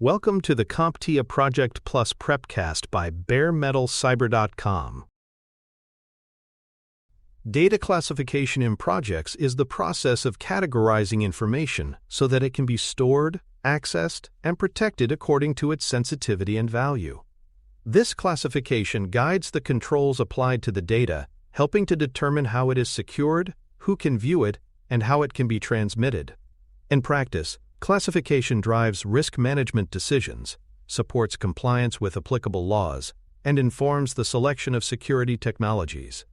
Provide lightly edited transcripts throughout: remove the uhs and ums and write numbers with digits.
Welcome to the CompTIA Project Plus Prepcast by baremetalcyber.com. Data classification in projects is the process of categorizing information so that it can be stored, accessed, and protected according to its sensitivity and value. This classification guides the controls applied to the data, helping to determine how it is secured, who can view it, and how it can be transmitted. In practice, classification drives risk management decisions, supports compliance with applicable laws, and informs the selection of security technologies.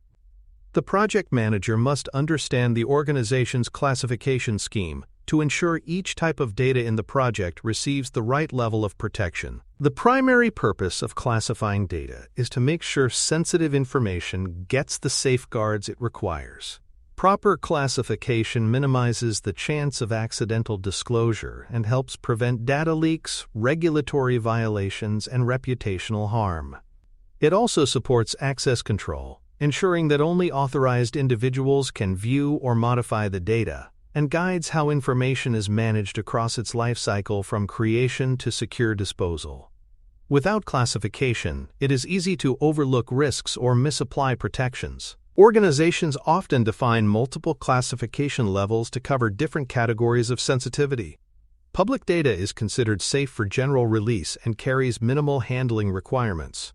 The project manager must understand the organization's classification scheme to ensure each type of data in the project receives the right level of protection. The primary purpose of classifying data is to make sure sensitive information gets the safeguards it requires. Proper classification minimizes the chance of accidental disclosure and helps prevent data leaks, regulatory violations, and reputational harm. It also supports access control, ensuring that only authorized individuals can view or modify the data, and guides how information is managed across its life cycle from creation to secure disposal. Without classification, it is easy to overlook risks or misapply protections. Organizations often define multiple classification levels to cover different categories of sensitivity. Public data is considered safe for general release and carries minimal handling requirements.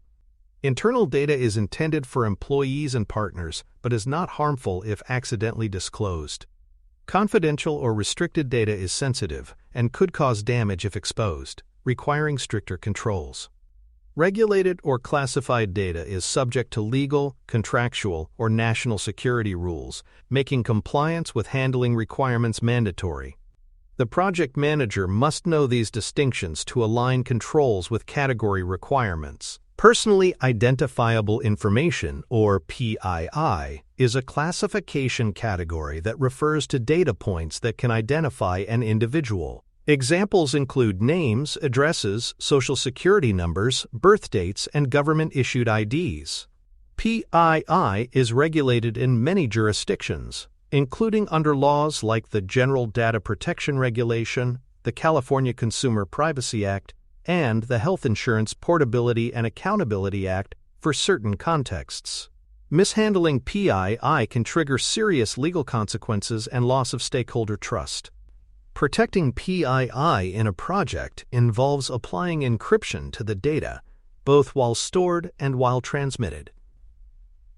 Internal data is intended for employees and partners, but is not harmful if accidentally disclosed. Confidential or restricted data is sensitive and could cause damage if exposed, requiring stricter controls. Regulated or classified data is subject to legal, contractual, or national security rules, making compliance with handling requirements mandatory. The project manager must know these distinctions to align controls with category requirements. Personally identifiable information, or PII, is a classification category that refers to data points that can identify an individual. Examples include names, addresses, social security numbers, birth dates, and government-issued IDs. PII is regulated in many jurisdictions, including under laws like the General Data Protection Regulation, the California Consumer Privacy Act, and the Health Insurance Portability and Accountability Act for certain contexts. Mishandling PII can trigger serious legal consequences and loss of stakeholder trust. Protecting PII in a project involves applying encryption to the data, both while stored and while transmitted.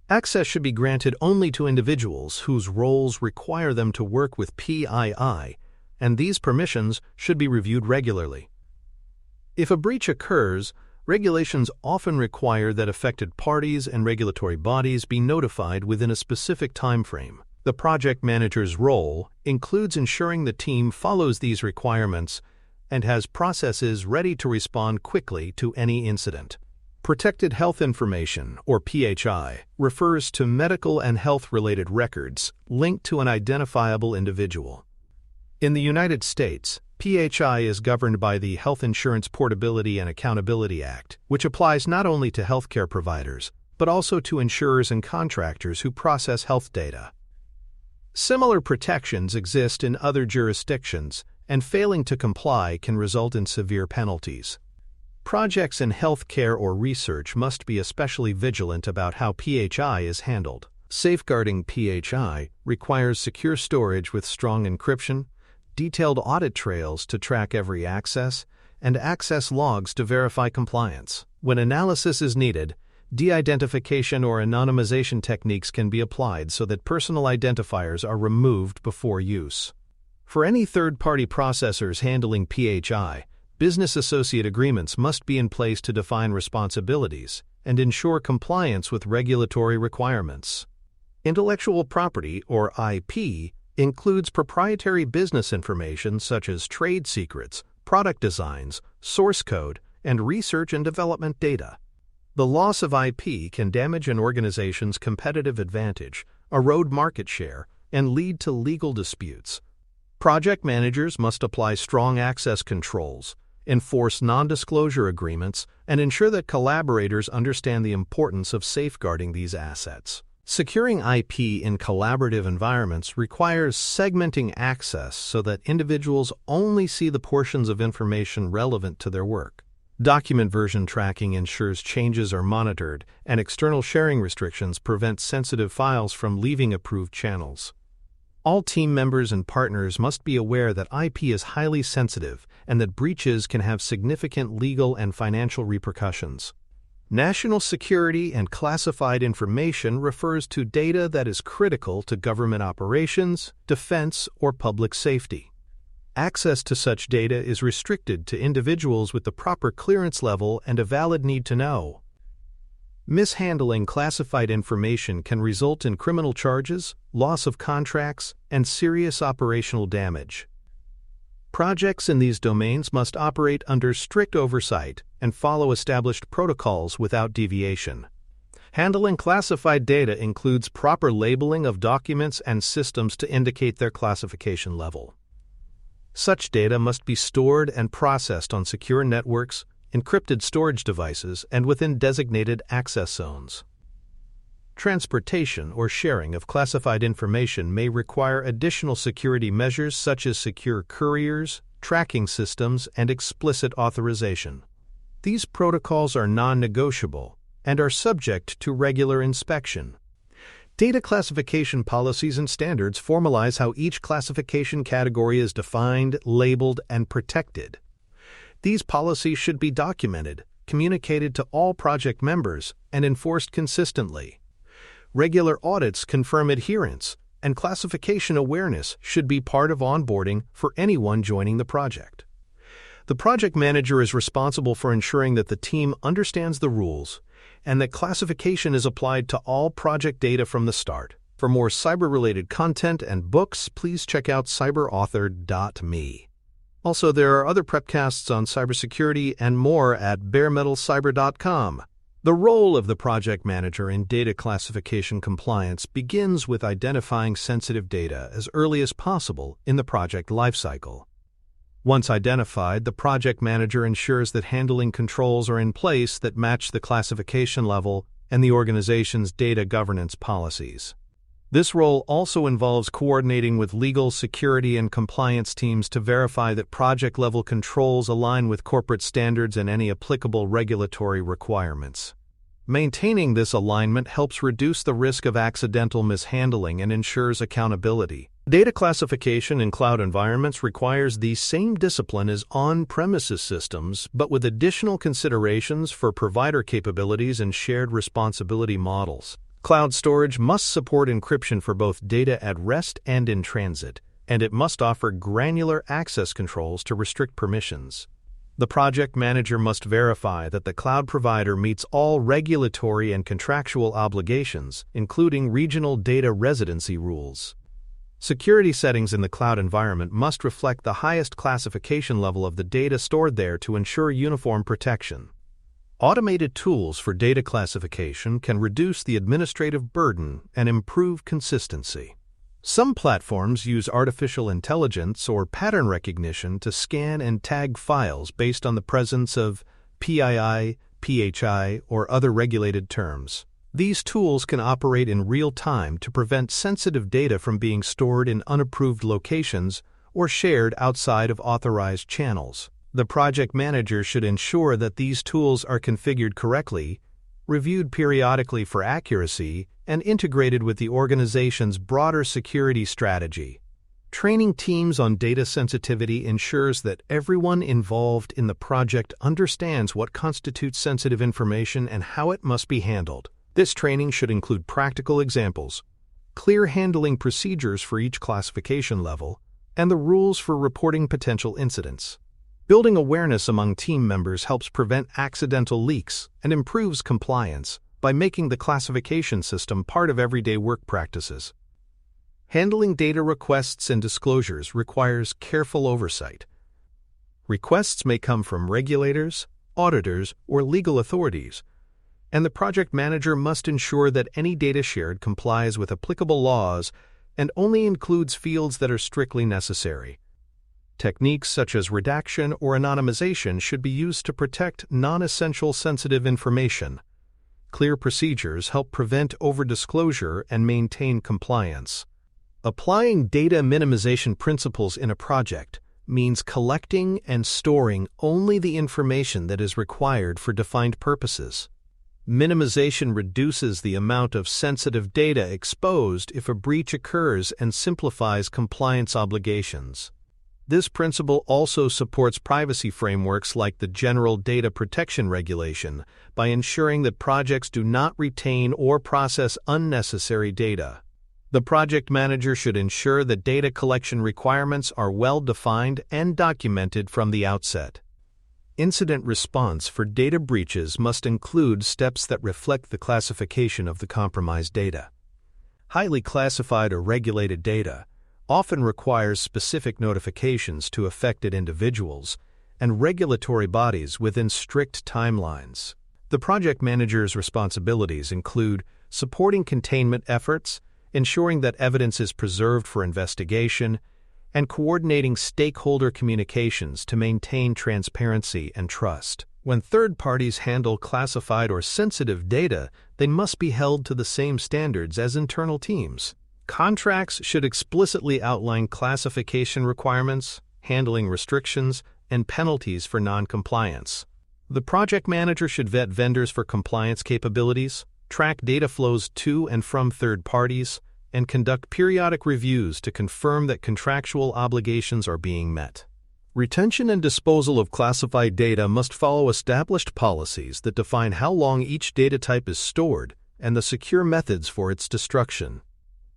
Access should be granted only to individuals whose roles require them to work with PII, and these permissions should be reviewed regularly. If a breach occurs, regulations often require that affected parties and regulatory bodies be notified within a specific time frame. The project manager's role includes ensuring the team follows these requirements and has processes ready to respond quickly to any incident. Protected health information, or PHI, refers to medical and health-related records linked to an identifiable individual. In the United States, PHI is governed by the Health Insurance Portability and Accountability Act, which applies not only to healthcare providers, but also to insurers and contractors who process health data. Similar protections exist in other jurisdictions, and failing to comply can result in severe penalties. Projects in healthcare or research must be especially vigilant about how PHI is handled. Safeguarding PHI requires secure storage with strong encryption, detailed audit trails to track every access, and access logs to verify compliance. When analysis is needed, de-identification or anonymization techniques can be applied so that personal identifiers are removed before use. For any third-party processors handling PHI, business associate agreements must be in place to define responsibilities and ensure compliance with regulatory requirements. Intellectual property, or IP, includes proprietary business information such as trade secrets, product designs, source code, and research and development data. The loss of IP can damage an organization's competitive advantage, erode market share, and lead to legal disputes. Project managers must apply strong access controls, enforce non-disclosure agreements, and ensure that collaborators understand the importance of safeguarding these assets. Securing IP in collaborative environments requires segmenting access so that individuals only see the portions of information relevant to their work. Document version tracking ensures changes are monitored, and external sharing restrictions prevent sensitive files from leaving approved channels. All team members and partners must be aware that IP is highly sensitive and that breaches can have significant legal and financial repercussions. National security and classified information refers to data that is critical to government operations, defense, or public safety. Access to such data is restricted to individuals with the proper clearance level and a valid need to know. Mishandling classified information can result in criminal charges, loss of contracts, and serious operational damage. Projects in these domains must operate under strict oversight and follow established protocols without deviation. Handling classified data includes proper labeling of documents and systems to indicate their classification level. Such data must be stored and processed on secure networks, encrypted storage devices, and within designated access zones. Transportation or sharing of classified information may require additional security measures such as secure couriers, tracking systems, and explicit authorization. These protocols are non-negotiable and are subject to regular inspection. Data classification policies and standards formalize how each classification category is defined, labeled, and protected. These policies should be documented, communicated to all project members, and enforced consistently. Regular audits confirm adherence, and classification awareness should be part of onboarding for anyone joining the project. The project manager is responsible for ensuring that the team understands the rules and that classification is applied to all project data from the start. For more cyber-related content and books, please check out cyberauthor.me. Also, there are other prepcasts on cybersecurity and more at baremetalcyber.com. The role of the project manager in data classification compliance begins with identifying sensitive data as early as possible in the project lifecycle. Once identified, the project manager ensures that handling controls are in place that match the classification level and the organization's data governance policies. This role also involves coordinating with legal, security, and compliance teams to verify that project-level controls align with corporate standards and any applicable regulatory requirements. Maintaining this alignment helps reduce the risk of accidental mishandling and ensures accountability. Data classification in cloud environments requires the same discipline as on-premises systems, but with additional considerations for provider capabilities and shared responsibility models. Cloud storage must support encryption for both data at rest and in transit, and it must offer granular access controls to restrict permissions. The project manager must verify that the cloud provider meets all regulatory and contractual obligations, including regional data residency rules. Security settings in the cloud environment must reflect the highest classification level of the data stored there to ensure uniform protection. Automated tools for data classification can reduce the administrative burden and improve consistency. Some platforms use artificial intelligence or pattern recognition to scan and tag files based on the presence of PII, PHI, or other regulated terms. These tools can operate in real time to prevent sensitive data from being stored in unapproved locations or shared outside of authorized channels. The project manager should ensure that these tools are configured correctly, reviewed periodically for accuracy, and integrated with the organization's broader security strategy. Training teams on data sensitivity ensures that everyone involved in the project understands what constitutes sensitive information and how it must be handled. This training should include practical examples, clear handling procedures for each classification level, and the rules for reporting potential incidents. Building awareness among team members helps prevent accidental leaks and improves compliance by making the classification system part of everyday work practices. Handling data requests and disclosures requires careful oversight. Requests may come from regulators, auditors, or legal authorities, and the project manager must ensure that any data shared complies with applicable laws and only includes fields that are strictly necessary. Techniques such as redaction or anonymization should be used to protect non-essential sensitive information. Clear procedures help prevent overdisclosure and maintain compliance. Applying data minimization principles in a project means collecting and storing only the information that is required for defined purposes. Minimization reduces the amount of sensitive data exposed if a breach occurs and simplifies compliance obligations. This principle also supports privacy frameworks like the General Data Protection Regulation by ensuring that projects do not retain or process unnecessary data. The project manager should ensure that data collection requirements are well defined and documented from the outset. Incident response for data breaches must include steps that reflect the classification of the compromised data. Highly classified or regulated data often requires specific notifications to affected individuals and regulatory bodies within strict timelines. The project manager's responsibilities include supporting containment efforts, ensuring that evidence is preserved for investigation, and coordinating stakeholder communications to maintain transparency and trust. When third parties handle classified or sensitive data, they must be held to the same standards as internal teams. Contracts should explicitly outline classification requirements, handling restrictions, and penalties for non-compliance. The project manager should vet vendors for compliance capabilities, track data flows to and from third parties, and conduct periodic reviews to confirm that contractual obligations are being met. Retention and disposal of classified data must follow established policies that define how long each data type is stored and the secure methods for its destruction.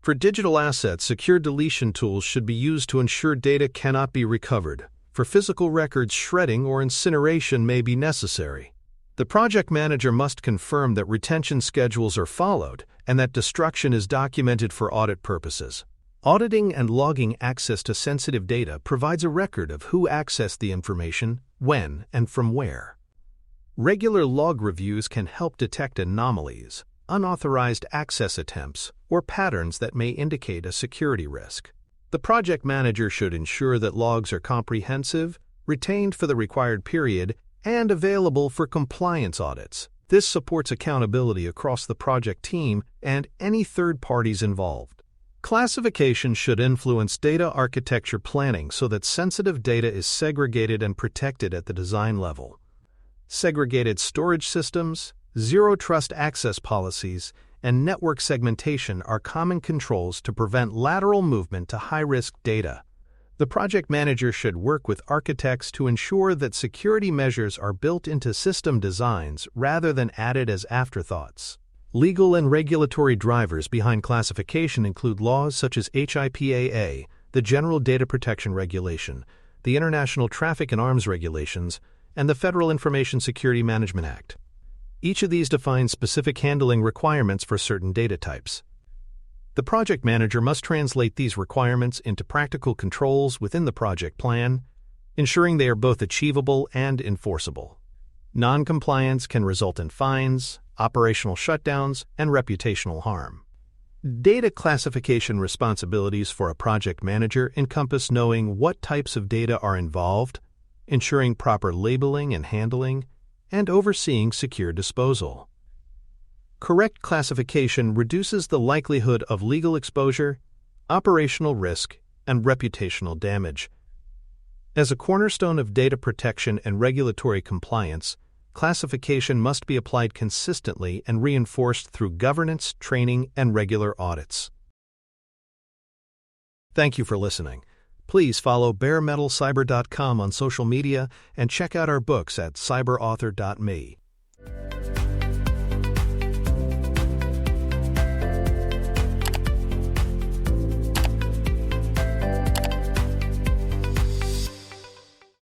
For digital assets, secure deletion tools should be used to ensure data cannot be recovered. For physical records, shredding or incineration may be necessary. The project manager must confirm that retention schedules are followed and that destruction is documented for audit purposes. Auditing and logging access to sensitive data provides a record of who accessed the information, when, and from where. Regular log reviews can help detect anomalies, unauthorized access attempts, or patterns that may indicate a security risk. The project manager should ensure that logs are comprehensive, retained for the required period, and available for compliance audits. This supports accountability across the project team and any third parties involved. Classification should influence data architecture planning so that sensitive data is segregated and protected at the design level. Segregated storage systems, zero-trust access policies, and network segmentation are common controls to prevent lateral movement to high-risk data. The project manager should work with architects to ensure that security measures are built into system designs rather than added as afterthoughts. Legal and regulatory drivers behind classification include laws such as PII, the General Data Protection Regulation, the International Traffic in Arms Regulations, and the Federal Information Security Management Act. Each of these defines specific handling requirements for certain data types. The project manager must translate these requirements into practical controls within the project plan, ensuring they are both achievable and enforceable. Non-compliance can result in fines, operational shutdowns, and reputational harm. Data classification responsibilities for a project manager encompass knowing what types of data are involved, ensuring proper labeling and handling, and overseeing secure disposal. Correct classification reduces the likelihood of legal exposure, operational risk, and reputational damage. As a cornerstone of data protection and regulatory compliance, classification must be applied consistently and reinforced through governance, training, and regular audits. Thank you for listening. Please follow baremetalcyber.com on social media and check out our books at cyberauthor.me.